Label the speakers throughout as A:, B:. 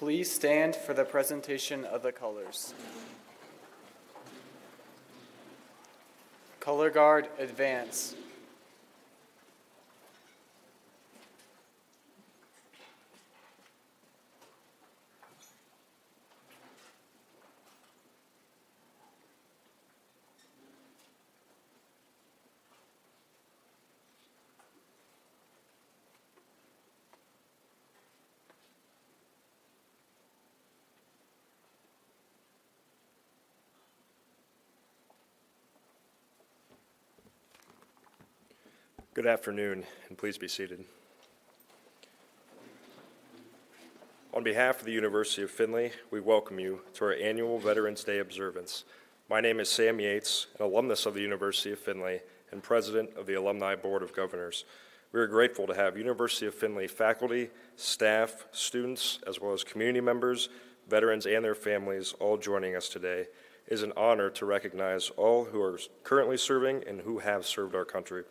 A: Please stand for the presentation of the colors. Color Guard, advance.
B: Good afternoon, and please be seated. On behalf of the University of Findlay, we welcome you to our annual Veterans Day Observance. My name is Sam Yates, an alumnus of the University of Findlay and president of the Alumni Board of Governors. We are grateful to have University of Findlay faculty, staff, students, as well as community members, veterans, and their families all joining us today. It is an honor to recognize all who are currently serving and who have served our country.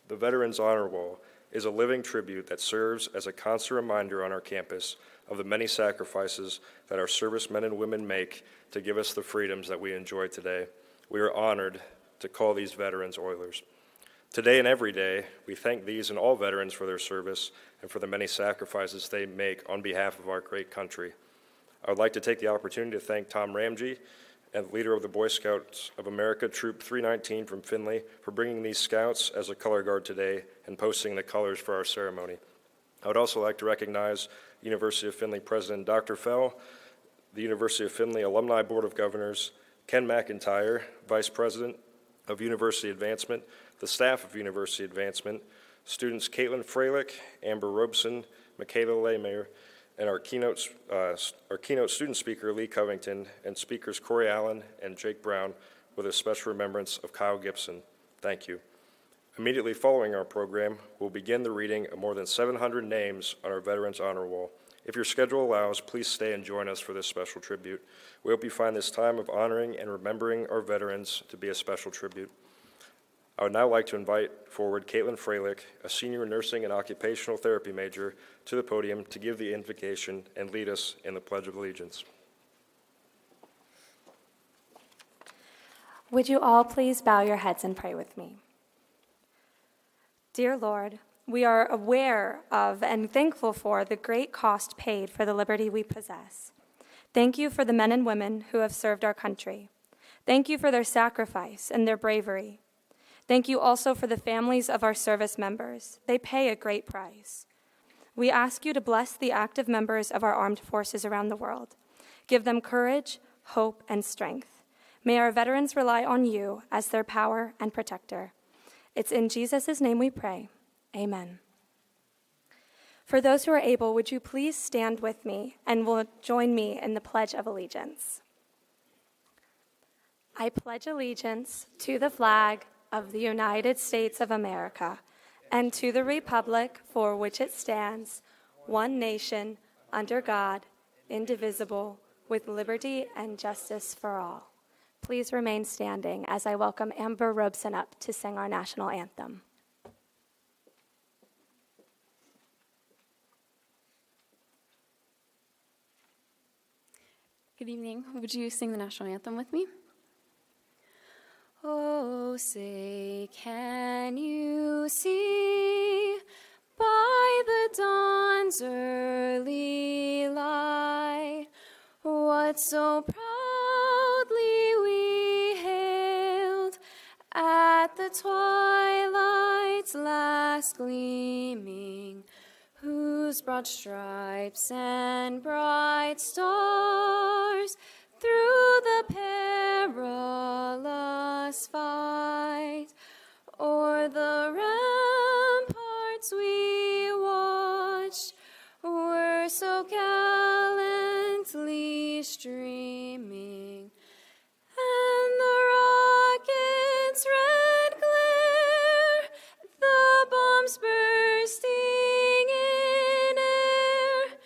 B: The Veterans Honor Wall is a living tribute that serves as a constant reminder on our campus of the many sacrifices that our servicemen and women make to give us the freedoms that we enjoy today. We are honored to call these veterans Oilers. Today and every day, we thank these and all veterans for their service and for the many sacrifices they make on behalf of our great country. I would like to take the opportunity to thank Tom Ramsey, and leader of the Boy Scouts of America, Troop 319 from Findlay, for bringing these scouts as a color guard today and posting the colors for our ceremony. I would also like to recognize University of Findlay President Dr. Fell, the University of Findlay Alumni Board of Governors, Ken McIntyre, Vice President of University Advancement, the staff of University Advancement, students Caitlin Freilich, Amber Robeson, Michaela Lehmeyer, and our keynote student speaker, Lee Covington, and speakers Corey Allen and Jake Brown, with a special remembrance of Kyle Gibson. Thank you. Immediately following our program, we'll begin the reading of more than 700 names on our Veterans Honor Wall. If your schedule allows, please stay and join us for this special tribute. We hope you find this time of honoring and remembering our veterans to be a special tribute. I would now like to invite forward Caitlin Freilich, a senior nursing and occupational therapy major, to the podium to give the invocation and lead us in the Pledge of Allegiance.
C: Would you all please bow your heads and pray with me? Dear Lord, we are aware of and thankful for the great cost paid for the liberty we possess. Thank you for the men and women who have served our country. Thank you for their sacrifice and their bravery. Thank you also for the families of our service members. They pay a great price. We ask you to bless the active members of our armed forces around the world. Give them courage, hope, and strength. May our veterans rely on you as their power and protector. It's in Jesus' name we pray. Amen. For those who are able, would you please stand with me and will join me in the Pledge of Allegiance? I pledge allegiance to the flag of the United States of America, and to the republic for which it stands, one nation, under God, indivisible, with liberty and justice for all. Please remain standing as I welcome Amber Robeson up to sing our national anthem.
D: Good evening. Would you sing the national anthem with me? Oh, say, can you see by the dawn's early light what so proudly we hailed at the twilight's last gleaming, whose broad stripes and bright stars through the perilous fight o'er the ramparts we watched were so gallantly streaming, and the rocket's red glare, the bombs bursting in air,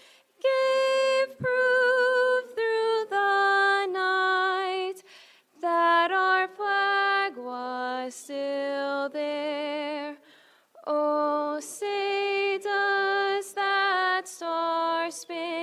D: gave proof through the night that our flag was still there. Oh, say does that star-spangled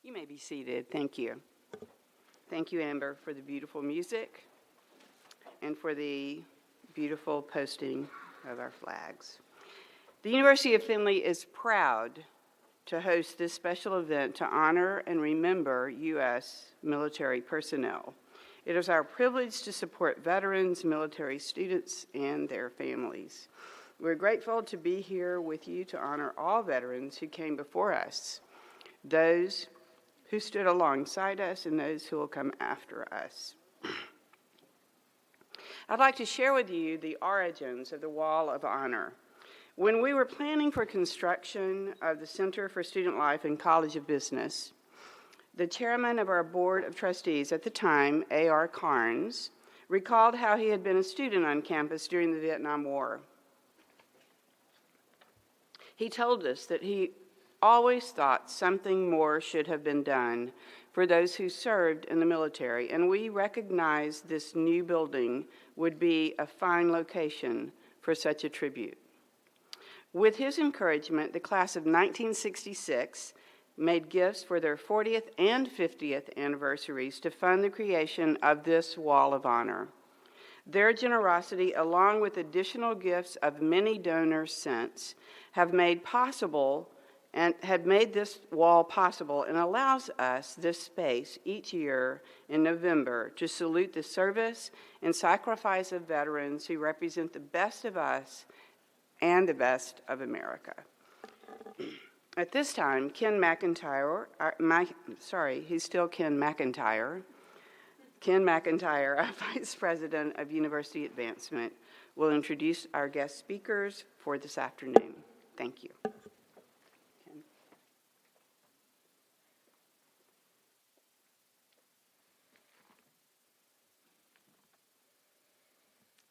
E: You may be seated. Thank you. Thank you, Amber, for the beautiful music and for the beautiful posting of our flags. The University of Findlay is proud to host this special event to honor and remember U.S. military personnel. It is our privilege to support veterans, military students, and their families. We're grateful to be here with you to honor all veterans who came before us, those who stood alongside us, and those who will come after us. I'd like to share with you the origins of the Wall of Honor. When we were planning for construction of the Center for Student Life and College of Business, the chairman of our board of trustees at the time, A.R. Carnes, recalled how he had been a student on campus during the Vietnam War. He told us that he always thought something more should have been done for those who served in the military, and we recognized this new building would be a fine location for such a tribute. With his encouragement, the class of 1966 made gifts for their 40th and 50th anniversaries to fund the creation of this Wall of Honor. Their generosity, along with additional gifts of many donors since, have made this wall possible and allows us this space each year in November to salute the service and sacrifice of veterans who represent the best of us and the best of America. At this time, Ken McIntyre, he's still Ken McIntyre. Ken McIntyre, our Vice President of University Advancement, will introduce our guest speakers for this afternoon. Thank you. Ken.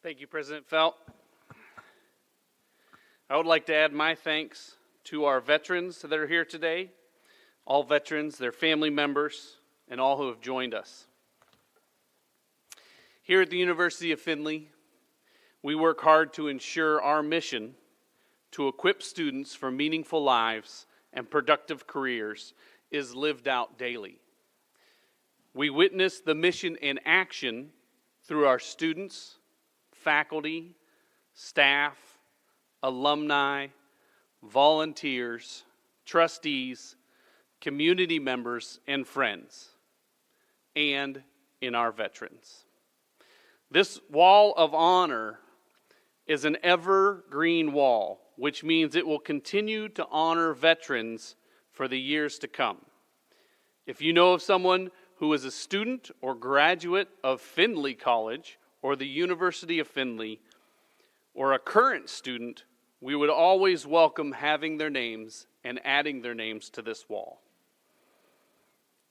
F: Thank you, President Felt. I would like to add my thanks to our veterans that are here today, all veterans, their family members, and all who have joined us. Here at the University of Findlay, we work hard to ensure our mission to equip students for meaningful lives and productive careers is lived out daily. We witness the mission in action through our students, faculty, staff, alumni, volunteers, trustees, community members, and friends, and in our veterans. This Wall of Honor is an evergreen wall, which means it will continue to honor veterans for the years to come. If you know of someone who is a student or graduate of Findlay College or the University of Findlay, or a current student, we would always welcome having their names and adding their names to this wall.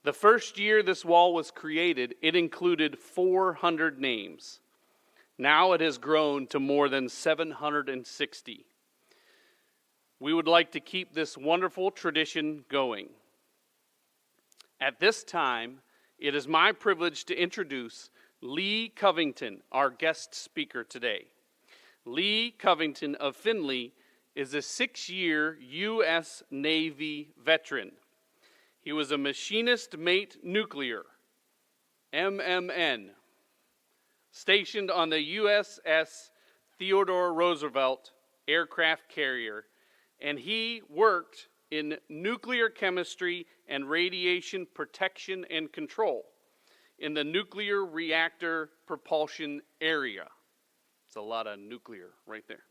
F: The first year this wall was created, it included 400 names. Now it has grown to more than 760. We would like to keep this wonderful tradition going. At this time, it is my privilege to introduce Lee Covington, our guest speaker today. Lee Covington of Findlay is a 6-year U.S. Navy veteran. He was a machinist mate nuclear, MMN, stationed on the USS Theodore Roosevelt aircraft carrier, and he worked in nuclear chemistry and radiation protection and control in the nuclear reactor propulsion area. It's a lot of nuclear right there.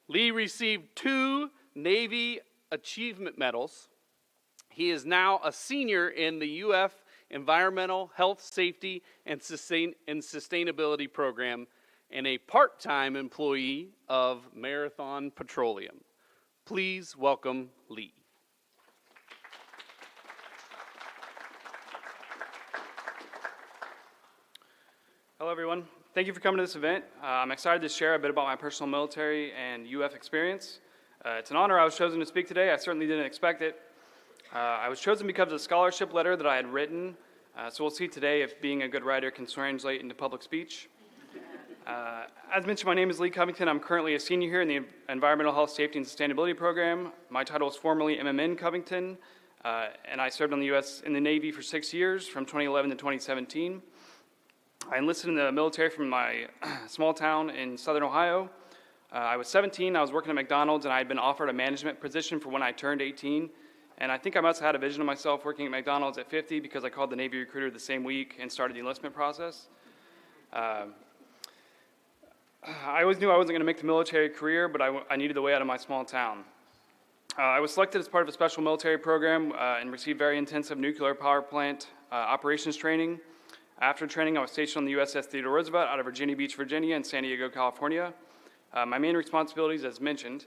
F: Lee received 2 Navy Achievement Medals. He is now a senior in the UF Environmental Health, Safety, and Sustainability Program and a part-time employee of Marathon Petroleum. Please welcome Lee.
G: Hello, everyone. Thank you for coming to this event. I'm excited to share a bit about my personal military and UF experience. It's an honor I was chosen to speak today. I certainly didn't expect it. I was chosen because of the scholarship letter that I had written, so we'll see today if being a good writer can translate into public speech. As mentioned, my name is Lee Covington. I'm currently a senior here in the Environmental Health, Safety, and Sustainability Program. My title is formerly MMN Covington. and I served in the Navy for 6 years, from 2011 to 2017. I enlisted in the military from my small town in southern Ohio. I was 17, I was working at McDonald's, and I had been offered a management position for when I turned 18. And I think I must have had a vision of myself working at McDonald's at 50 because I called the Navy recruiter the same week and started the enlistment process. I always knew I wasn't going to make the military career, but I needed the way out of my small town. I was selected as part of a special military program and received very intensive nuclear power plant operations training. After training, I was stationed on the USS Theodore Roosevelt out of Virginia Beach, Virginia, and San Diego, California. My main responsibilities, as mentioned,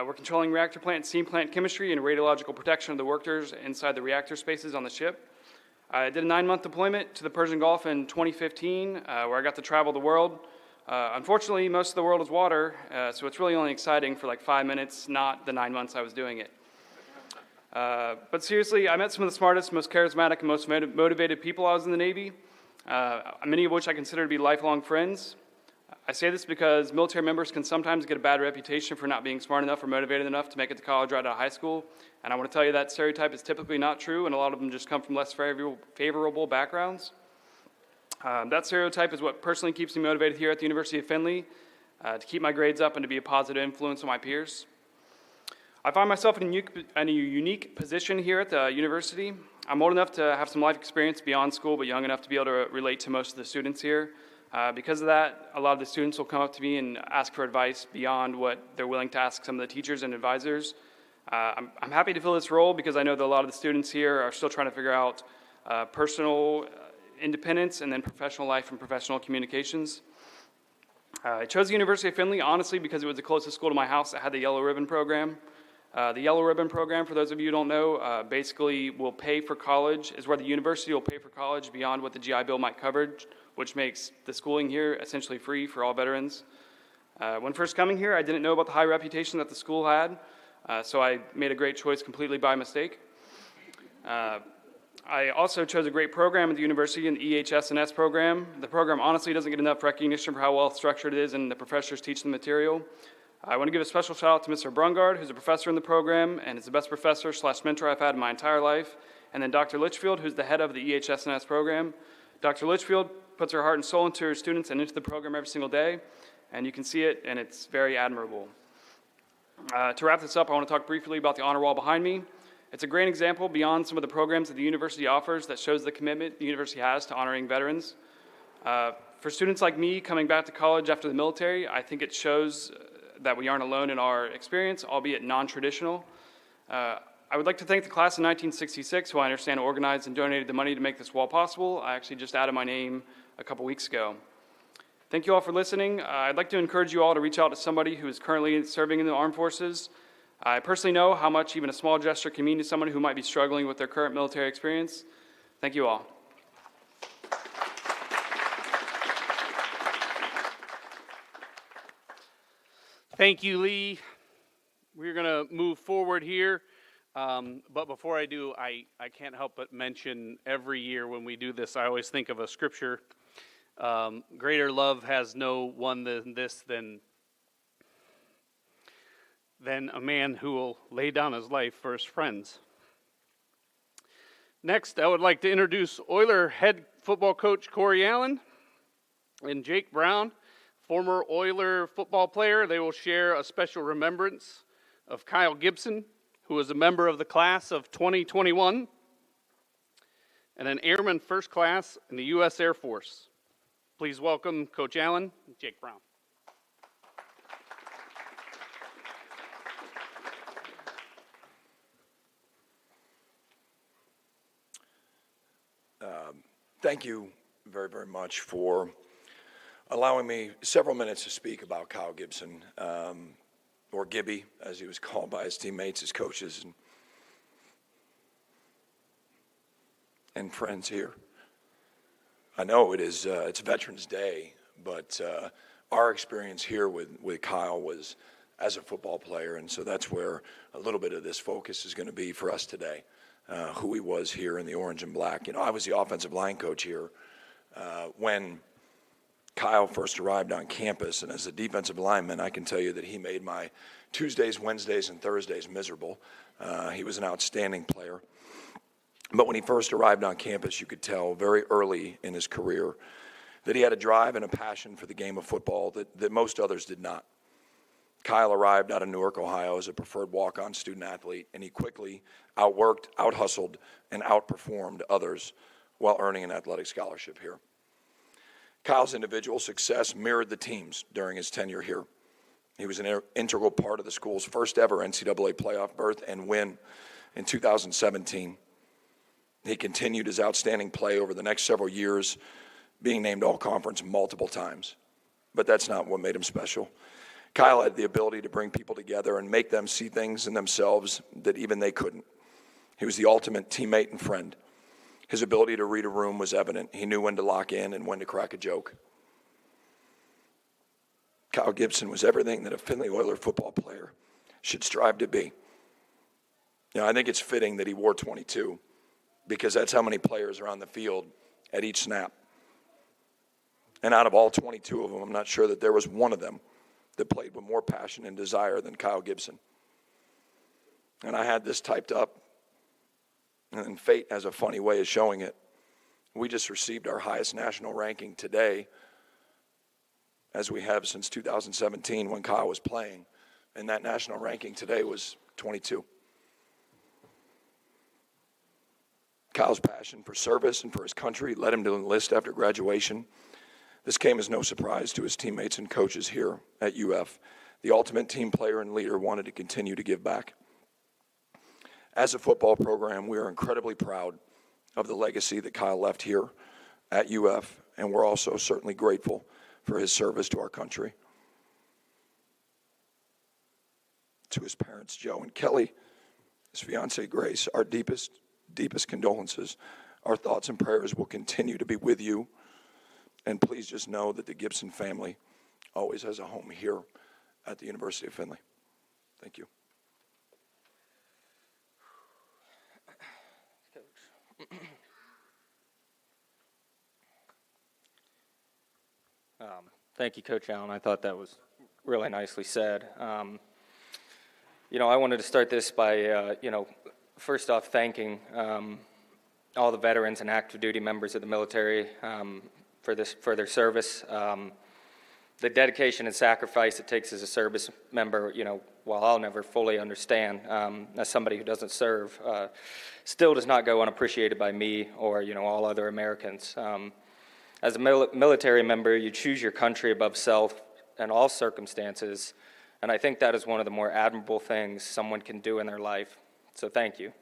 G: were controlling reactor plant and steam plant chemistry and radiological protection of the workers inside the reactor spaces on the ship. I did a 9-month deployment to the Persian Gulf in 2015, where I got to travel the world. Unfortunately, most of the world is water, so it's really only exciting for like 5 minutes, not the 9 months I was doing it. But seriously, I met some of the smartest, most charismatic, and most motivated people while I was in the Navy, many of which I consider to be lifelong friends. I say this because military members can sometimes get a bad reputation for not being smart enough or motivated enough to make it to college right out of high school, and I want to tell you that stereotype is typically not true, and a lot of them just come from less favorable backgrounds. That stereotype is what personally keeps me motivated here at the University of Findlay, to keep my grades up and to be a positive influence on my peers. I find myself in a unique position here at the university. I'm old enough to have some life experience beyond school, but young enough to be able to relate to most of the students here. Because of that, a lot of the students will come up to me and ask for advice beyond what they're willing to ask some of the teachers and advisors. I'm happy to fill this role because I know that a lot of the students here are still trying to figure out personal independence and then professional life and professional communications. I chose the University of Findlay, honestly, because it was the closest school to my house that had the Yellow Ribbon program. The Yellow Ribbon program, for those of you who don't know, basically will pay for college, is where the university will pay for college beyond what the GI Bill might cover, which makes the schooling here essentially free for all veterans. When first coming here, I didn't know about the high reputation that the school had, so I made a great choice completely by mistake. I also chose a great program at the university, an EHS&S program. The program honestly doesn't get enough recognition for how well structured it is and the professors teach the material. I want to give a special shout out to Mr. Brungard, who's a professor in the program and is the best professor / mentor I've had in my entire life, and then Dr. Litchfield, who's the head of the EHS&S program. Dr. Litchfield puts her heart and soul into her students and into the program every single day, and you can see it, and it's very admirable. To wrap this up, I want to talk briefly about the honor wall behind me. It's a great example beyond some of the programs that the university offers that shows the commitment the university has to honoring veterans. For students like me coming back to college after the military, I think it shows that we aren't alone in our experience, albeit non-traditional. I would like to thank the class of 1966, who I understand organized and donated the money to make this wall possible. I actually just added my name a couple weeks ago. Thank you all for listening. I'd like to encourage you all to reach out to somebody who is currently serving in the armed forces. I personally know how much even a small gesture can mean to someone who might be struggling with their current military experience. Thank you all.
F: Thank you, Lee. We're going to move forward here. But before I do, I can't help but mention every year when we do this, I always think of a scripture. Greater love has no one than this, than a man who will lay down his life for his friends. Next, I would like to introduce Oiler head football coach Corey Allen and Jake Brown, former Oiler football player. They will share a special remembrance of Kyle Gibson, who was a member of the class of 2021 and an airman first class in the U.S. Air Force. Please welcome Coach Allen and Jake Brown.
H: Thank you very, very much for allowing me several minutes to speak about Kyle Gibson, or Gibby, as he was called by his teammates, his coaches, and friends here. I know it's Veterans Day, but our experience here with Kyle was as a football player, and so that's where a little bit of this focus is going to be for us today. Who he was here in the orange and black. You know, I was the offensive line coach here when Kyle first arrived on campus, and as a defensive lineman, I can tell you that he made my Tuesdays, Wednesdays, and Thursdays miserable. He was an outstanding player. But when he first arrived on campus, you could tell very early in his career that he had a drive and a passion for the game of football that most others did not. Kyle arrived out of Newark, Ohio as a preferred walk-on student athlete, and he quickly outworked, out-hustled, and outperformed others while earning an athletic scholarship here. Kyle's individual success mirrored the team's during his tenure here. He was an integral part of the school's first ever NCAA playoff berth and win in 2017. He continued his outstanding play over the next several years, being named All-Conference multiple times. But that's not what made him special. Kyle had the ability to bring people together and make them see things in themselves that even they couldn't. He was the ultimate teammate and friend. His ability to read a room was evident. He knew when to lock in and when to crack a joke. Kyle Gibson was everything that a Findlay Oiler football player should strive to be. I think it's fitting that he wore 22 because that's how many players are on the field at each snap. And out of all 22 of them, I'm not sure that there was one of them that played with more passion and desire than Kyle Gibson. And I had this typed up, and fate has a funny way of showing it. We just received our highest national ranking today, as we have since 2017 when Kyle was playing, and that national ranking today was 22. Kyle's passion for service and for his country led him to enlist after graduation. This came as no surprise to his teammates and coaches here at UF. The ultimate team player and leader wanted to continue to give back. As a football program, we are incredibly proud of the legacy that Kyle left here at UF, and we're also certainly grateful for his service to our country. To his parents, Joe and Kelly, his fiancee, Grace, our deepest condolences. Our thoughts and prayers will continue to be with you. And please just know that the Gibson family always has a home here at the University of Findlay. Thank you.
I: Thank you, Coach Allen. I thought that was really nicely said. I wanted to start this by, first off, thanking all the veterans and active duty members of the military for their service. The dedication and sacrifice it takes as a service member, while I'll never fully understand, as somebody who doesn't serve, still does not go unappreciated by me or, all other Americans. As a military member, you choose your country above self in all circumstances, and I think that is one of the more admirable things someone can do in their life. So thank you.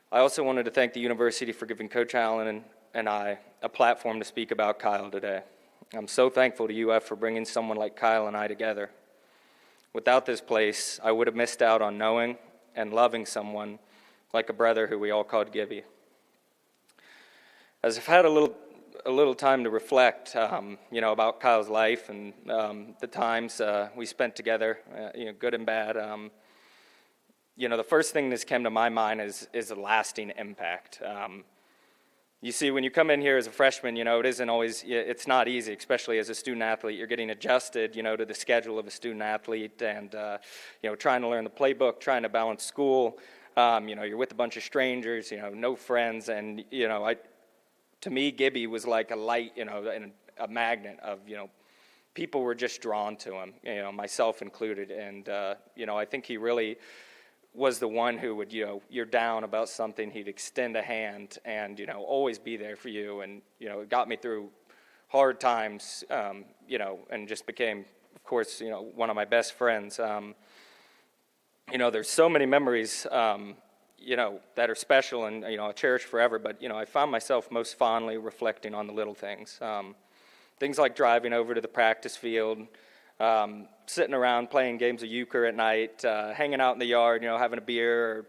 I: I also wanted to thank the university for giving Coach Allen and I a platform to speak about Kyle today. I'm so thankful to UF for bringing someone like Kyle and I together. Without this place, I would have missed out on knowing and loving someone like a brother who we all called Gibby. As I've had a little time to reflect, about Kyle's life and the times we spent together, good and bad. The first thing that's came to my mind is a lasting impact. You see, when you come in here as a freshman, it's not easy, especially as a student athlete. You're getting adjusted, to the schedule of a student athlete and, trying to learn the playbook, trying to balance school. You're with a bunch of strangers, no friends. And, to me, Gibby was like a light, and a magnet of, people were just drawn to him, myself included. And, I think he really was the one who would, you're down about something, he'd extend a hand and, always be there for you. And, it got me through hard times, and just became, of course, one of my best friends. There's so many memories, that are special and, I'll cherish forever. But, I found myself most fondly reflecting on the little things. Things like driving over to the practice field, sitting around playing games of euchre at night, hanging out in the yard, having a beer,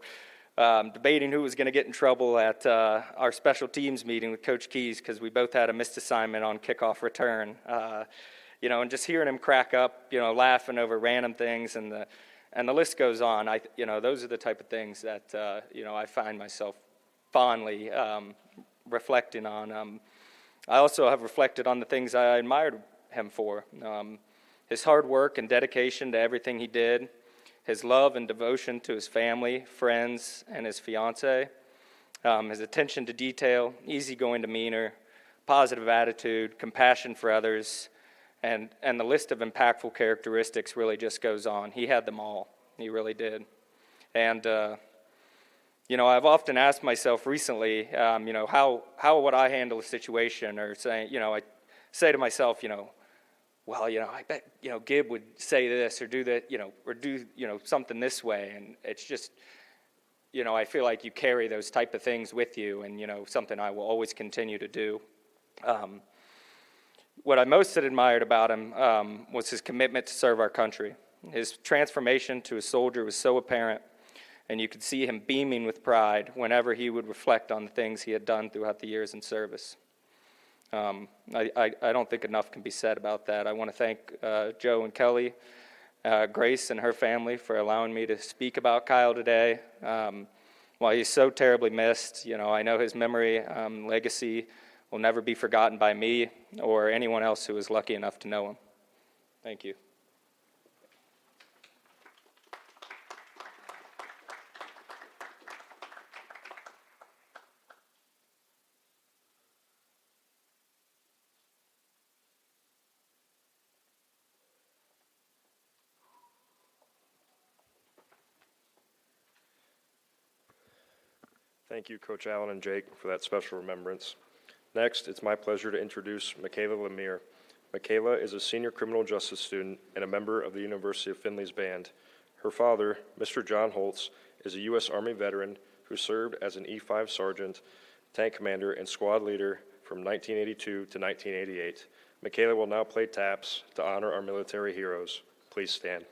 I: or debating who was going to get in trouble at our special teams meeting with Coach Keys because we both had a missed assignment on kickoff return. And just hearing him crack up, laughing over random things, and the list goes on. Those are the type of things that I find myself fondly reflecting on. I also have reflected on the things I admired him for. His hard work and dedication to everything he did, his love and devotion to his family, friends, and his fiancée, His attention to detail, easygoing demeanor, positive attitude, compassion for others, and the list of impactful characteristics really just goes on. He had them all. He really did. And, I've often asked myself recently, how would I handle a situation, or saying, I say to myself, well, I bet, Gib would say this or do that, or do, something this way. And it's just, I feel like you carry those type of things with you, and, something I will always continue to do. What I most admired about him was his commitment to serve our country. His transformation to a soldier was so apparent, and you could see him beaming with pride whenever he would reflect on the things he had done throughout the years in service. I don't think enough can be said about that. I want to thank Joe and Kelly, Grace and her family for allowing me to speak about Kyle today. While he's so terribly missed, I know his memory, legacy will never be forgotten by me or anyone else who was lucky enough to know him. Thank you.
B: Thank you, Coach Allen and Jake, for that special remembrance. Next, it's my pleasure to introduce Michaela Lemire. Michaela is a senior criminal justice student and a member of the University of Findlay's band. Her father, Mr. John Holtz, is a U.S. Army veteran who served as an E-5 sergeant, tank commander, and squad leader from 1982 to 1988. Michaela will now play taps to honor our military heroes. Please stand.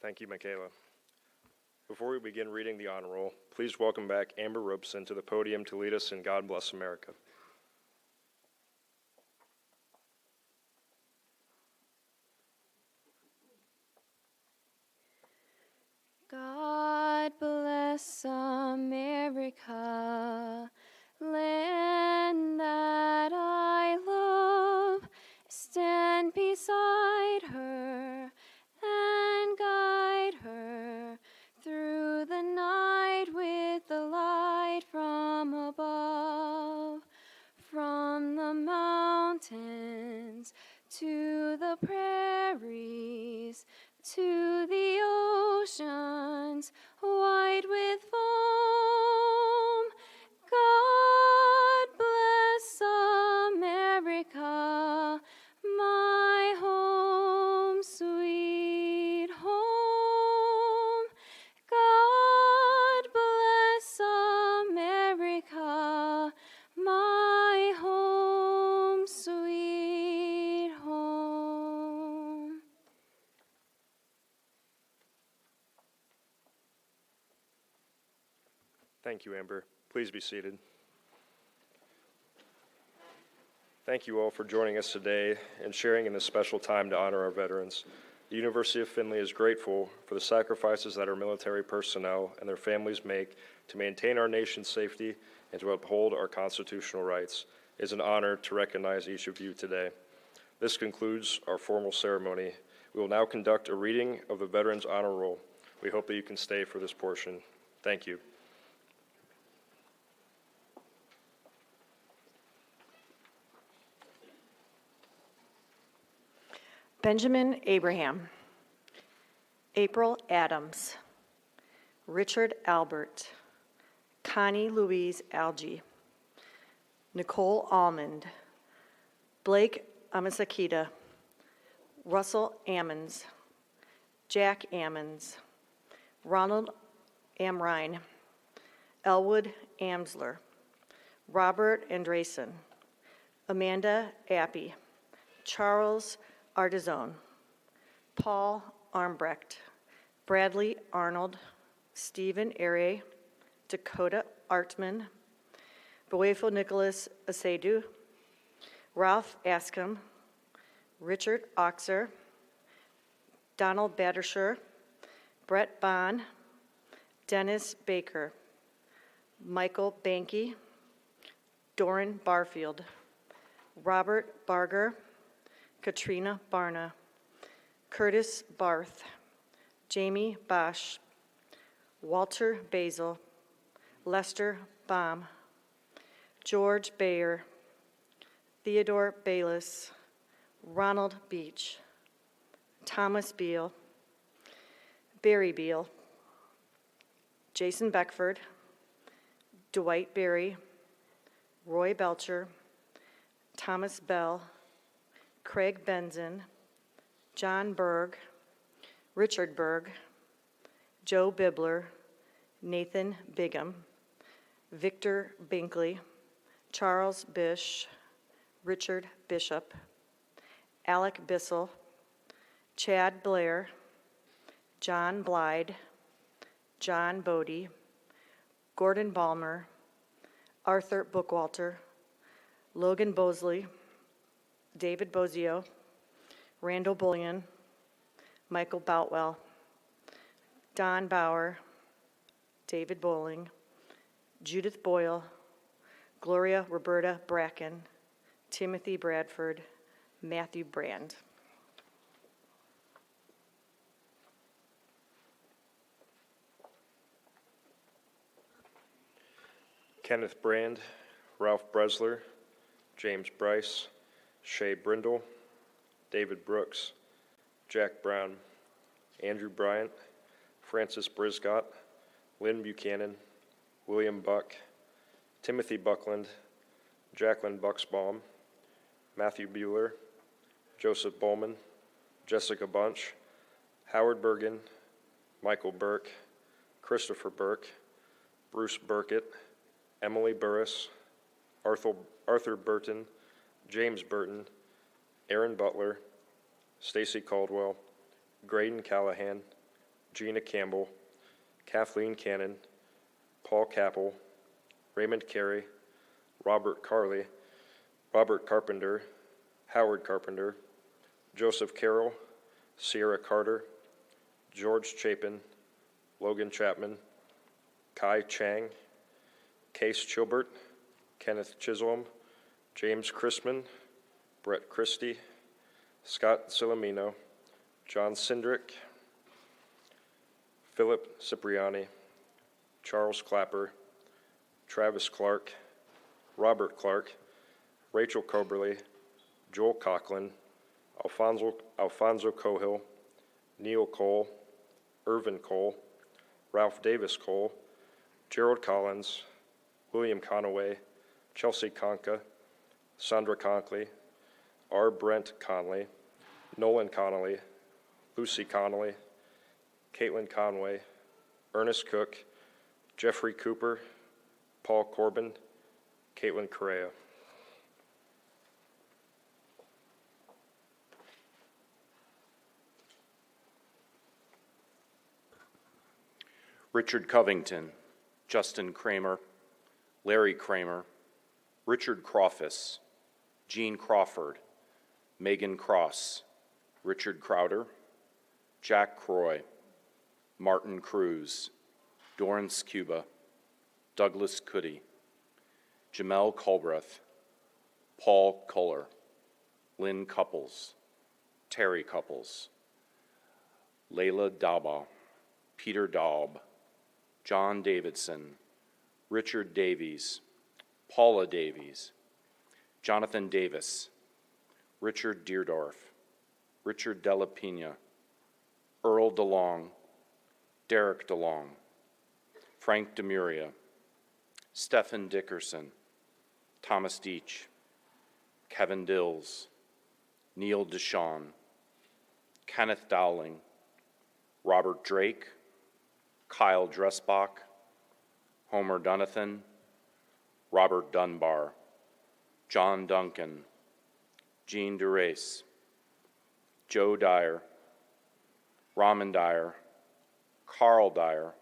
B: Thank you, Michaela. Before we begin reading the honor roll, please welcome back Amber Robeson to the podium to lead us in God Bless America.
D: God bless America, land that I love. Stand beside her and guide her through the night with the light from above. From the mountains to the prairies, to the oceans white with foam. God bless America, my home, sweet home. God bless America, my home, sweet home.
B: Thank you, Amber. Please be seated. Thank you all for joining us today and sharing in this special time to honor our veterans. The University of Findlay is grateful for the sacrifices that our military personnel and their families make to maintain our nation's safety and to uphold our constitutional rights. It is an honor to recognize each of you today. This concludes our formal ceremony. We will now conduct a reading of the Veterans Honor Roll. We hope that you can stay for this portion. Thank you.
J: Benjamin Abraham, April Adams, Richard Albert, Connie Louise Algie, Nicole Almond, Blake Amasakita, Russell Ammons, Jack Ammons, Ronald Amrine, Elwood Amsler, Robert Andresen, Amanda Appy, Charles Artizone, Paul Armbrecht, Bradley Arnold, Stephen Aire, Dakota Artman, Boefo Nicholas Asedu, Ralph Askham, Richard Oxer, Donald Battersher, Brett Bond, Dennis Baker, Michael Banky, Doran Barfield, Robert Barger, Katrina Barna, Curtis Barth, Jamie Bosch, Walter Basil, Lester Baum, George Bayer, Theodore Bayless, Ronald Beach, Thomas Beal, Barry Beal, Jason Beckford, Dwight Berry, Roy Belcher, Thomas Bell, Craig Benson, John Berg, Richard Berg, Joe Bibler, Nathan Bigham, Victor Binkley, Charles Bish, Richard Bishop, Alec Bissell, Chad Blair, John Blyde, John Bodie, Gordon Balmer, Arthur Bookwalter, Logan Bosley, David Bozio, Randall Bullion, Michael Boutwell, Don Bauer, David Bowling, Judith Boyle, Gloria Roberta Bracken, Timothy Bradford, Matthew Brand.
B: Kenneth Brand, Ralph Bresler, James Bryce, Shay Brindle, David Brooks, Jack Brown, Andrew Bryant, Francis Briscott, Lynn Buchanan, William Buck, Timothy Buckland, Jacqueline Bucksbaum, Matthew Bueller, Joseph Bowman, Jessica Bunch, Howard Bergen, Michael Burke, Christopher Burke, Bruce Burkett, Emily Burris, Arthur Burton, James Burton, Aaron Butler, Stacy Caldwell, Graydon Callahan, Gina Campbell, Kathleen Cannon, Paul Capel, Raymond Carey, Robert Carley, Robert Carpenter, Howard Carpenter, Joseph Carroll, Sierra Carter, George Chapin, Logan Chapman, Kai Chang, Case Chilbert, Kenneth Chisholm, James Chrisman, Brett Christie, Scott Silomino, John Sindrick, Philip Cipriani, Charles Clapper, Travis Clark, Robert Clark, Rachel Coberly, Joel Coughlin, Alfonso Cohill, Neil Cole, Irvin Cole, Ralph Davis Cole, Gerald Collins, William Conaway, Chelsea Conca, Sandra Conkley, R. Brent Conley, Nolan Connolly, Lucy Connolly, Caitlin Conway, Ernest Cook, Jeffrey Cooper, Paul Corbin, Caitlin Correa.
K: Richard Covington, Justin Kramer, Larry Kramer, Richard Crawfus, Jean Crawford, Megan Cross, Richard Crowder, Jack Croy, Martin Cruz, Doran Scuba, Douglas Cuddy, Jamel Culbreth, Paul Culler, Lynn Couples, Terry Couples, Layla Daba, Peter Daub, John Davidson, Richard Davies, Paula Davies, Jonathan Davis, Richard Deerdorf, Richard Della Pina, Earl DeLong, Derek DeLong, Frank Demuria, Stephen Dickerson, Thomas Deach, Kevin Dills, Neil Deshawn, Kenneth Dowling, Robert Drake, Kyle Dressbach, Homer Dunathan, Robert Dunbar, John Duncan, Jean DeRace, Joe Dyer, Raman Dyer, Carl Dyer,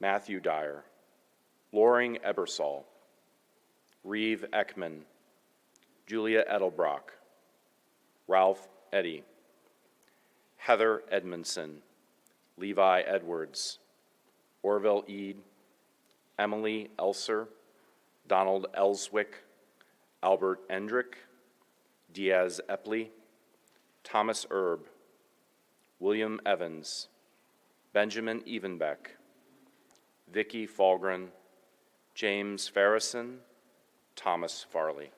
K: Matthew Dyer, Loring Ebersol, Reeve Ekman, Julia Edelbrock, Ralph Eddy, Heather Edmondson, Levi Edwards, Orville Eade, Emily Elser, Donald Ellswick, Albert Endrick, Diaz Epley, Thomas Erb, William Evans, Benjamin Evenbeck, Vicky Falgren, James Farrison, Thomas Farley.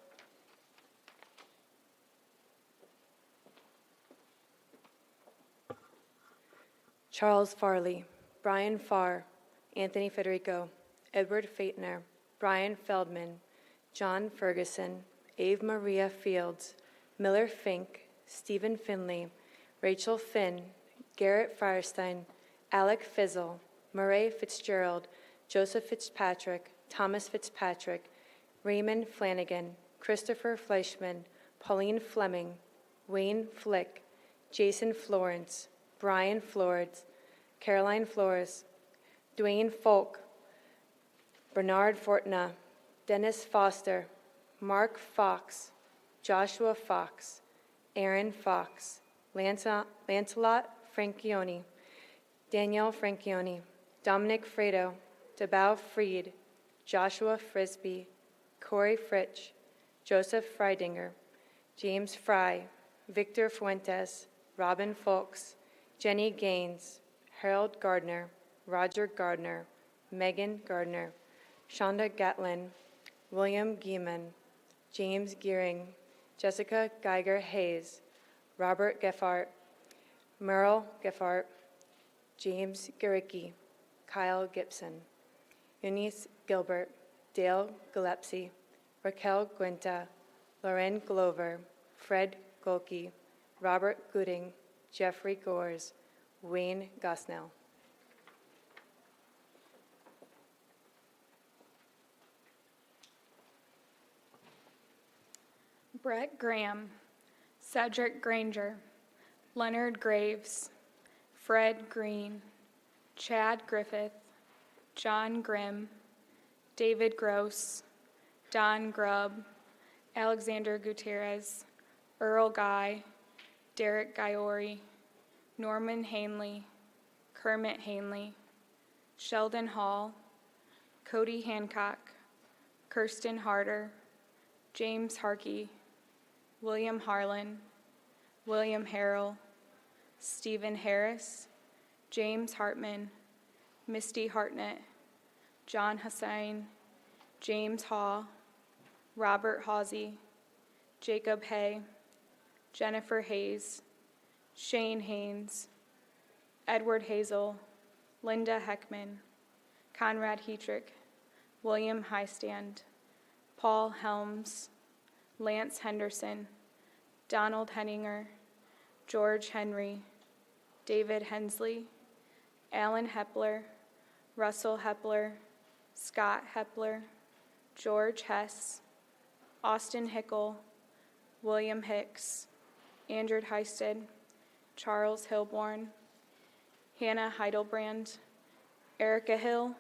C: Charles Farley, Brian Farr, Anthony Federico, Edward Faitner, Brian Feldman, John Ferguson, Ave Maria Fields, Miller Fink, Stephen Finley, Rachel Finn, Garrett Firestein, Alec Fizzle, Murray Fitzgerald, Joseph Fitzpatrick, Thomas Fitzpatrick, Raymond Flanagan, Christopher Fleischman, Pauline Fleming, Wayne Flick, Jason Florence, Brian Florence, Caroline Flores, Dwayne Folk, Bernard Fortna, Dennis Foster, Mark Fox, Joshua Fox, Aaron Fox, Lancelot Franchione, Danielle Franchione, Dominic Fredo, Debao Freed, Joshua Frisbee, Corey Fritsch, Joseph Freidinger, James Fry, Victor Fuentes, Robin Folks, Jenny Gaines, Harold Gardner, Roger Gardner, Megan Gardner, Shonda Gatlin, William Gieman, James Gearing, Jessica Geiger Hayes, Robert Geffart, Merle Geffart, James Garicki, Kyle Gibson, Eunice Gilbert, Dale Gillespie, Raquel Guenta, Lauren Glover, Fred Golke, Robert Gooding, Jeffrey Gores, Wayne Gosnell.
L: Brett Graham, Cedric Granger, Leonard Graves, Fred Green, Chad Griffith, John Grimm, David Gross, Don Grubb, Alexander Gutierrez, Earl Guy, Derek Gaiori, Norman Hanley, Kermit Hanley, Sheldon Hall, Cody Hancock, Kirsten Harder, James Harkey, William Harlan, William Harrell, Stephen Harris, James Hartman, Misty Hartnett, John Hussain, James Haw, Robert Hawsey, Jacob Hay, Jennifer Hayes, Shane Haynes, Edward Hazel, Linda Heckman, Conrad Hetrick, William Highstand, Paul Helms, Lance Henderson, Donald Henninger, George Henry, David Hensley, Alan Hepler, Russell Hepler, Scott Hepler, George Hess, Austin Hickel, William Hicks, Andrew Heisted, Charles Hilborn, Hannah Heidelbrand, Erica Hill,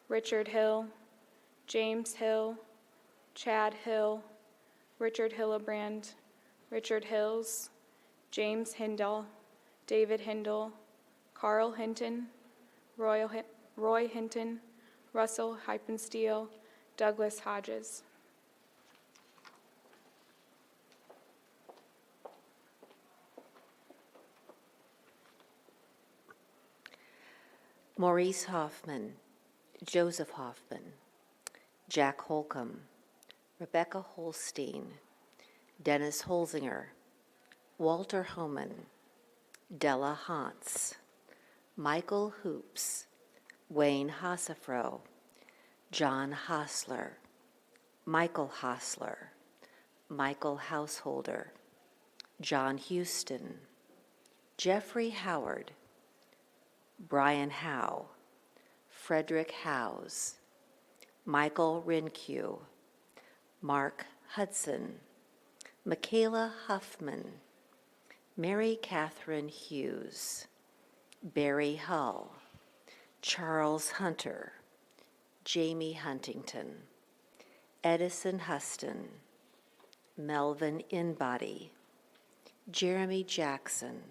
L: Richard Hill, James Hill, Chad Hill, Richard Hillebrand, Richard Hills, James Hindle, David Hindle, Carl Hinton, Roy Hinton, Russell Hypensteel, Douglas Hodges.
M: Maurice Hoffman, Joseph Hoffman, Jack Holcomb, Rebecca Holstein, Dennis Holzinger, Walter Homan, Della Hantz, Michael Hoops, Wayne Hassafro, John Hostler, Michael Hostler, Michael Householder, John Houston, Jeffrey Howard, Brian Howe, Frederick Howes, Michael Rinkew, Mark Hudson, Michaela Huffman, Mary Catherine Hughes, Barry Hull, Charles Hunter, Jamie Huntington, Edison Huston, Melvin Inbody, Jeremy Jackson,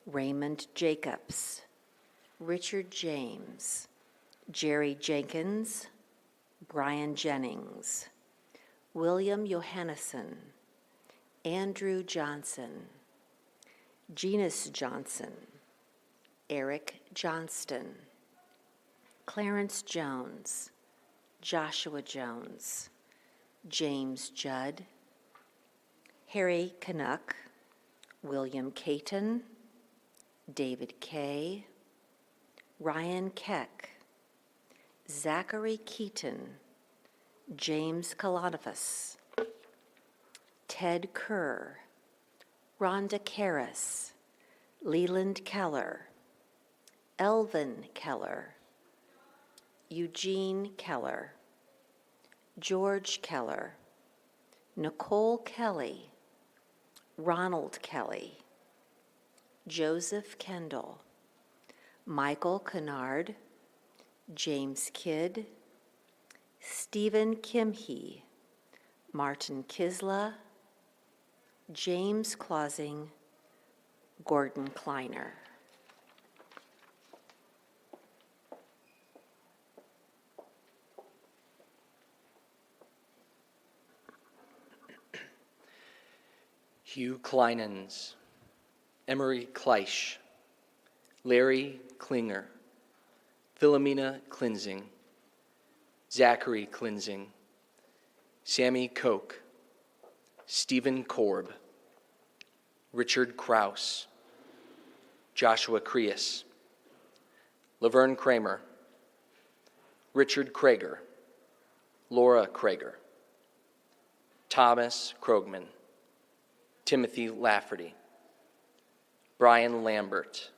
M: Raymond Jacobs, Richard James, Jerry Jenkins, Brian Jennings, William Johannesson, Andrew Johnson, Genus Johnson, Eric Johnston, Clarence Jones, Joshua Jones, James Judd, Harry Canuck, William Caton, David Kay, Ryan Keck, Zachary Keaton, James Kalonifus, Ted Kerr, Rhonda Karras, Leland Keller, Elvin Keller, Eugene Keller, George Keller, Nicole Kelly, Ronald Kelly, Joseph Kendall, Michael Kennard, James Kidd, Stephen Kimhe, Martin Kisla, James Clausing, Gordon Kleiner.
N: Hugh Kleinens, Emery Kleisch, Larry Klinger, Philomena Klinsing, Zachary Klinsing, Sammy Koch, Stephen Korb, Richard Kraus, Joshua Creas, Laverne Kramer, Richard Krager, Laura Krager, Thomas Krogman, Timothy Lafferty, Brian Lambert,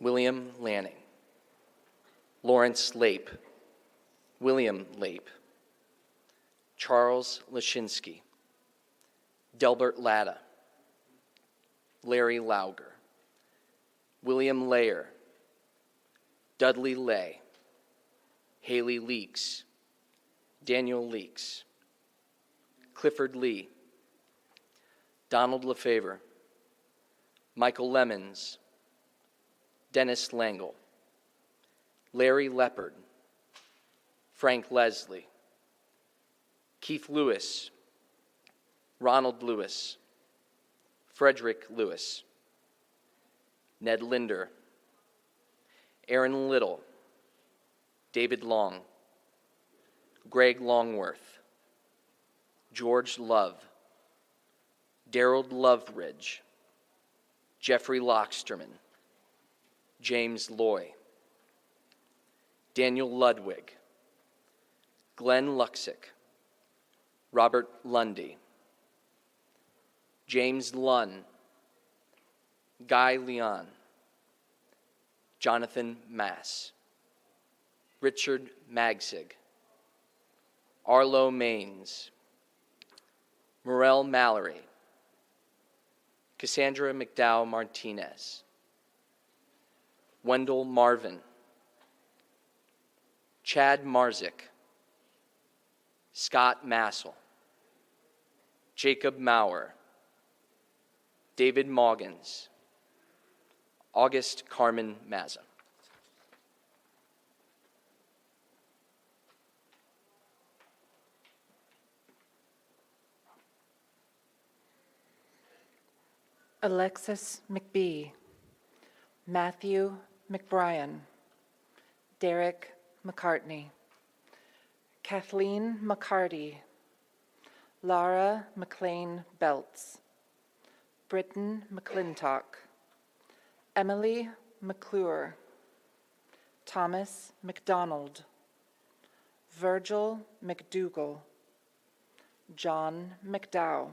N: William Lanning, Lawrence Lape, William Lape, Charles Lashinsky, Delbert Latta, Larry Lauger, William Layer, Dudley Lay, Haley Leaks, Daniel Leaks, Clifford Lee, Donald LaFavor, Michael Lemons, Dennis Langle, Larry Leopard, Frank Leslie, Keith Lewis, Ronald Lewis, Frederick Lewis, Ned Linder, Aaron Little, David Long, Greg Longworth, George Love, Daryl Loveridge, Jeffrey Locksterman, James Loy, Daniel Ludwig, Glenn Luxick, Robert Lundy, James Lunn, Guy Leon, Jonathan Mass, Richard Magsig, Arlo Maines, Morel Mallory, Cassandra McDowell Martinez, Wendell Marvin, Chad Marzik, Scott Massel, Jacob Maurer, David Moggins, August Carmen Mazza.
O: Alexis McBee, Matthew McBrien, Derek McCartney, Kathleen McCarty, Laura McLean Belts, Britton McClintock, Emily McClure, Thomas McDonald, Virgil McDougall, John McDowell,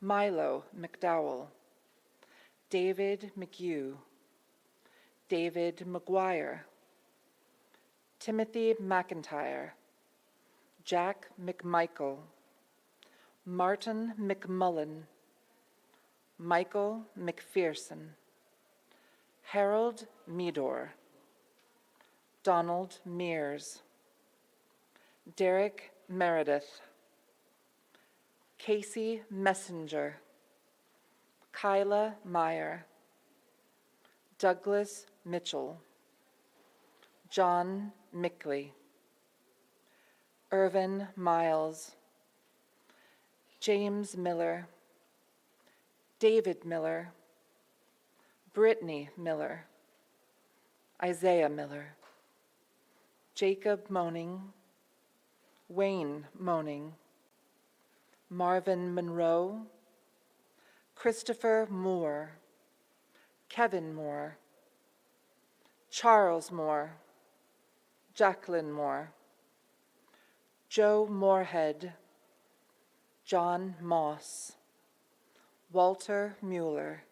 O: Milo McDowell, David McHugh, David McGuire, Timothy McIntyre, Jack McMichael, Martin McMullen, Michael McPherson, Harold Meador, Donald Mears, Derek Meredith, Casey Messenger, Kyla Meyer, Douglas Mitchell, John Mickley, Irvin Miles, James Miller, David Miller, Brittany Miller, Isaiah Miller, Jacob Moaning, Wayne Moaning, Marvin Monroe, Christopher Moore, Kevin Moore, Charles Moore, Jacqueline Moore, Joe Moorhead, John Moss, Walter Mueller,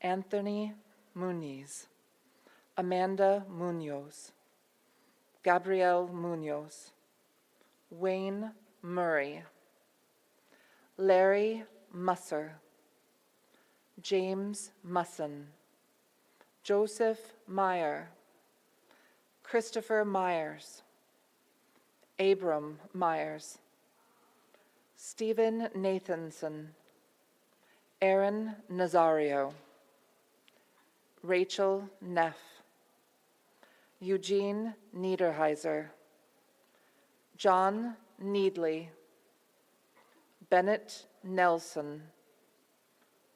O: Anthony Muniz, Amanda Munoz, Gabrielle Munoz, Wayne Murray, Larry Musser, James Musson, Joseph Meyer, Christopher Myers, Abram Myers, Stephen Nathanson, Aaron Nazario, Rachel Neff, Eugene Niederheiser, John Needley, Bennett Nelson,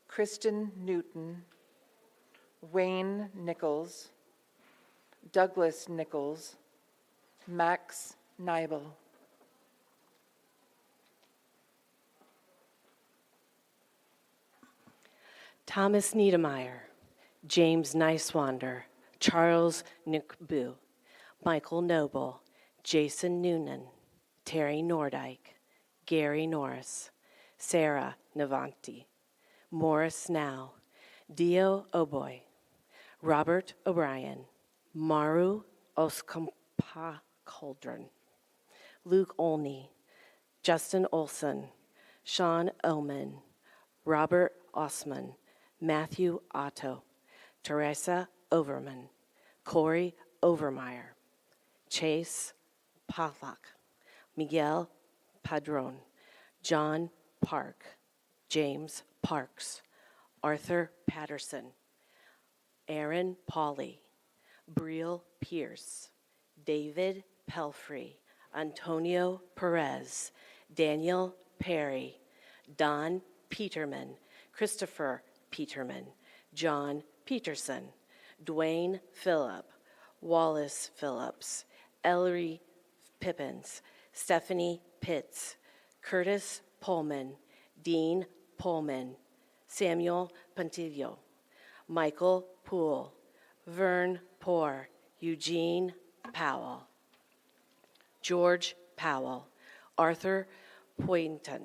O: Kristen Newton, Wayne Nichols, Douglas Nichols, Max Nibel.
P: Thomas Niedermeyer, James Niswander, Charles Nickbu, Michael Noble, Jason Noonan, Terry Nordyke, Gary Norris, Sarah Navanti, Morris Now, Dio Oboy, Robert O'Brien, Maru Oskampa Cauldron, Luke Olney, Justin Olson, Sean Oman, Robert Osman, Matthew Otto, Teresa Overman, Corey Overmeyer, Chase Pavlak, Miguel Padron, John Park, James Parks, Arthur Patterson, Aaron Pauley, Briel Pierce, David Pelfrey, Antonio Perez, Daniel Perry, Don Peterman, Christopher Peterman, John Peterson, Dwayne Phillip, Wallace Phillips, Ellery Pippins, Stephanie Pitts, Curtis Pullman, Dean Pullman, Samuel Pantillo, Michael Poole, Vern Poor, Eugene Powell, George Powell, Arthur Poynton,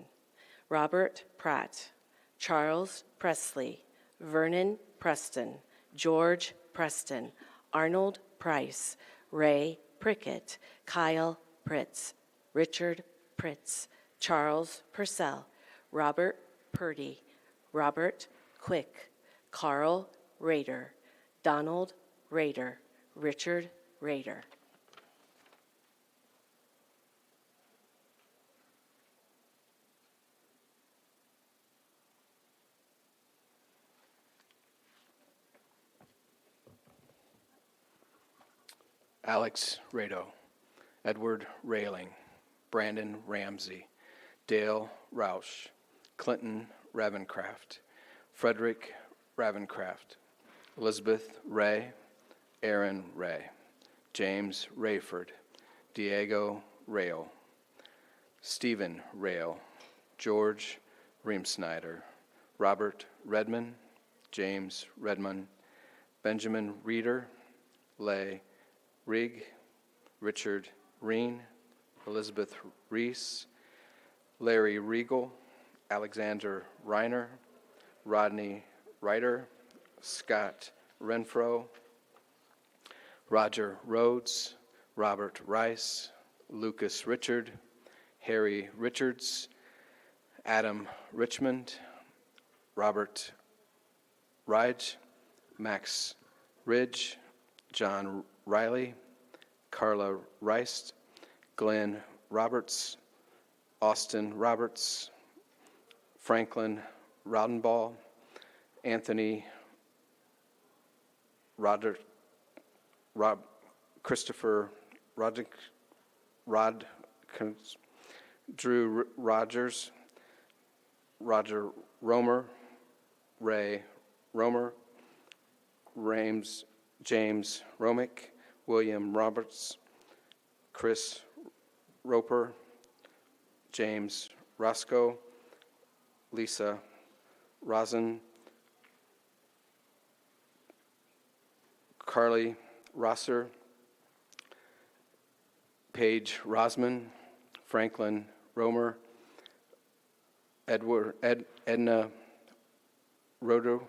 P: Robert Pratt, Charles Presley, Vernon Preston, George Preston, Arnold Price, Ray Prickett, Kyle Pritz, Richard Pritz, Charles Purcell, Robert Purdy, Robert Quick, Carl Rader, Donald Rader, Richard Rader.
Q: Alex Rado, Edward Railing, Brandon Ramsey, Dale Roush, Clinton Ravencraft, Frederick Ravencraft, Elizabeth Ray, Aaron Ray, James Rayford, Diego Rail, Stephen Rail, George Reamsnyder, Robert Redman, James Redmond, Benjamin Reeder, Lay Rigg, Richard Reen, Elizabeth Reese, Larry Regal, Alexander Reiner, Rodney Ryder, Scott Renfro, Roger Rhodes, Robert Rice, Lucas Richard, Harry Richards, Adam Richmond, Robert Rige, Max Ridge, John Riley, Carla Rice, Glenn Roberts, Austin Roberts, Franklin Rodenball, Anthony Christopher Drew Rogers, Roger Romer, Ray Romer, James Romick, William Roberts, Chris Roper, James Roscoe, Lisa Rosen, Carly Rosser, Paige Rosman, Franklin Romer, Edna Rodo,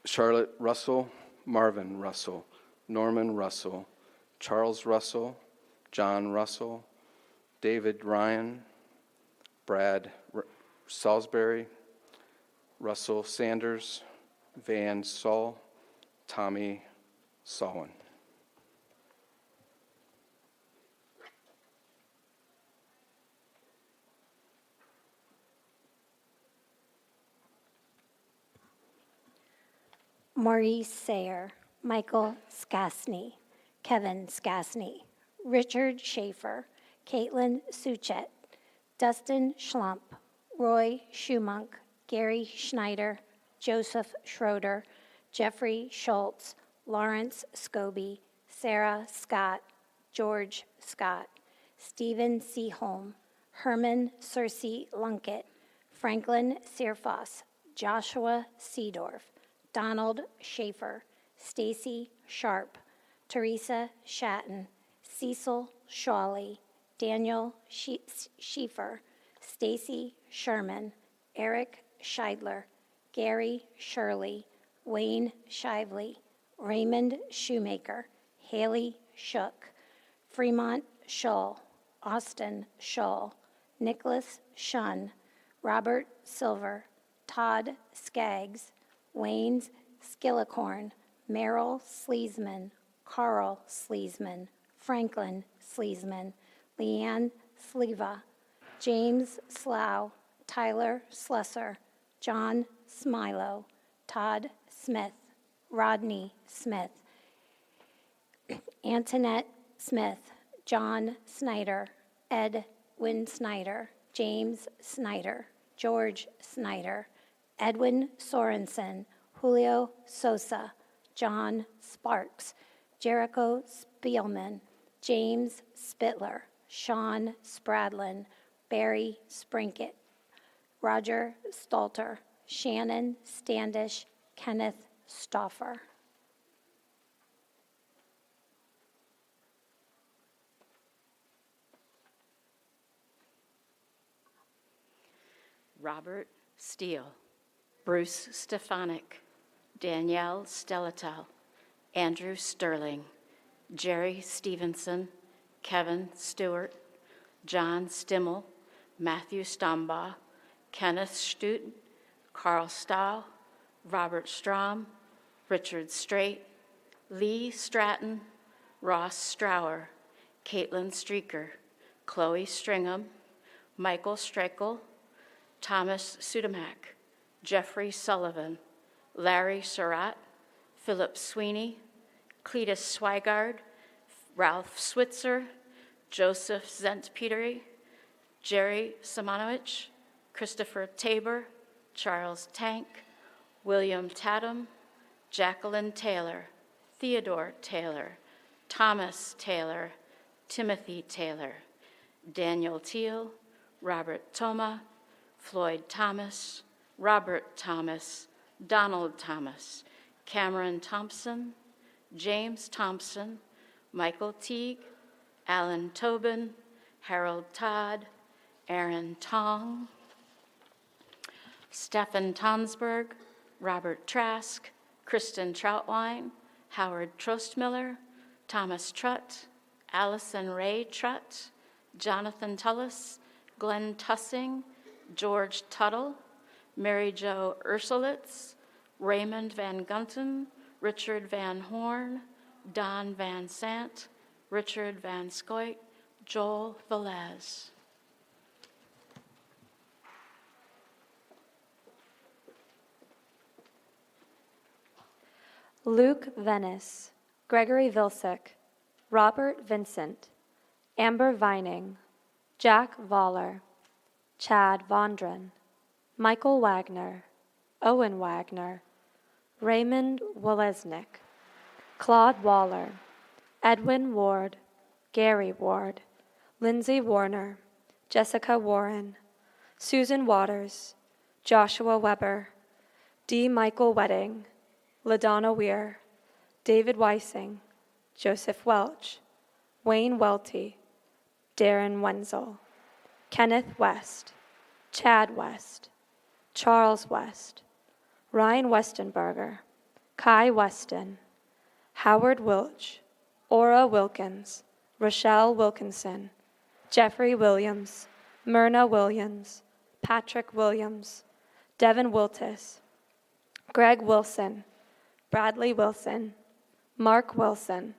Q: Charlotte Russell, Marvin Russell, Norman Russell, Charles Russell, John Russell, David Ryan, Brad Salisbury, Russell Sanders, Van Saul, Tommy Sawin.
R: Maurice Sayer, Michael Skasny, Kevin Skasny, Richard Schaefer, Caitlin Suchet, Dustin Schlump, Roy Schumunk, Gary Schneider, Joseph Schroeder, Jeffrey Schultz, Lawrence Scobie, Sarah Scott, George Scott, Stephen Seaholm, Herman Cersei Lunkett, Franklin Searfoss, Joshua Seedorf, Donald Schaefer, Stacy Sharp, Teresa Shatton, Cecil Shawley, Daniel Schieffer, Stacy Sherman, Eric Scheidler, Gary Shirley, Wayne Shively, Raymond Shoemaker, Haley Shook, Fremont Shull, Austin Shull, Nicholas Shunn, Robert Silver, Todd Skaggs, Wayne Skillicorn, Merrill Sleesman, Carl Sleesman, Franklin Sleesman, Leanne Sleva, James Slough, Tyler Slusser, John Smilo, Todd Smith, Rodney Smith, Antoinette Smith, John Snyder, Edwin Snyder, James Snyder, George Snyder, Edwin Sorensen, Julio Sosa, John Sparks, Jericho Spielman, James Spittler, Sean Spradlin, Barry Sprinkett, Roger Stalter, Shannon Standish, Kenneth Stauffer.
S: Robert Steele, Bruce Stefanik, Danielle Stelatel, Andrew Sterling, Jerry Stevenson, Kevin Stewart, John Stimmel, Matthew Stombaugh, Kenneth Stute, Carl Stahl, Robert Strom, Richard Straight, Lee Stratton, Ross Strauer, Caitlin Streaker, Chloe Stringham, Michael Streichel, Thomas Sudamak, Jeffrey Sullivan, Larry Surratt, Philip Sweeney, Cletus Swigard, Ralph Switzer, Joseph Zent-Peteri, Jerry Simonowicz, Christopher Tabor, Charles Tank, William Tatum, Jacqueline Taylor, Theodore Taylor, Thomas Taylor, Timothy Taylor, Daniel Teal, Robert Toma, Floyd Thomas, Robert Thomas, Donald Thomas, Cameron Thompson, James Thompson, Michael Teague, Alan Tobin, Harold Todd, Aaron Tong, Stefan Tonsberg, Robert Trask, Kristen Troutwine, Howard Trostmiller, Thomas Trutt, Allison Ray Trutt, Jonathan Tullis, Glenn Tussing, George Tuttle, Mary Jo Ursulitz, Raymond Van Gunten, Richard Van Horn, Don Van Sant, Richard Van Scoit, Joel Velez.
C: Luke Venice, Gregory Vilsick, Robert Vincent, Amber Vining, Jack Voller, Chad Vondren, Michael Wagner, Owen Wagner, Raymond Wolesnick, Claude Waller, Edwin Ward, Gary Ward, Lindsay Warner, Jessica Warren, Susan Waters, Joshua Weber, D. Michael Wedding, LaDonna Weir, David Weissing, Joseph Welch, Wayne Welty, Darren Wenzel, Kenneth West, Chad West, Charles West, Ryan Westenberger, Kai Weston, Howard Wilch, Aura Wilkins, Rochelle Wilkinson, Jeffrey Williams, Myrna Williams, Patrick Williams, Devin Wiltis, Greg Wilson, Bradley Wilson, Mark Wilson,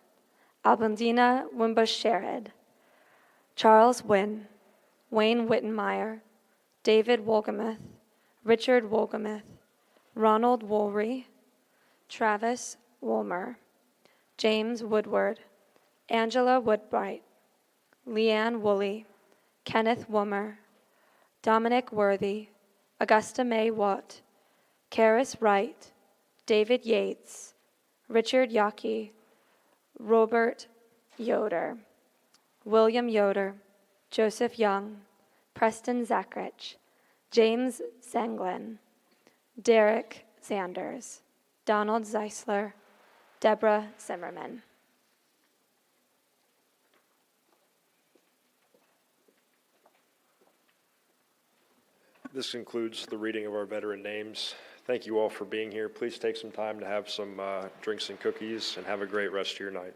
C: Albandina Wimbusherid, Charles Wynn, Wayne Wittenmeyer, David Wolgamuth, Richard Wolgamuth, Ronald Woolry, Travis Woolmer, James Woodward, Angela Woodbright, Leanne Woolley, Kenneth Woomer, Dominic Worthy, Augusta May Watt, Karis Wright, David Yates, Richard Yockey, Robert Yoder, William Yoder, Joseph Young, Preston Zachrich, James Zanglin, Derek Sanders, Donald Zeisler, Deborah Zimmerman.
B: This concludes the reading of our veteran names. Thank you all for being here. Please take some time to have some drinks and cookies and have a great rest of your night.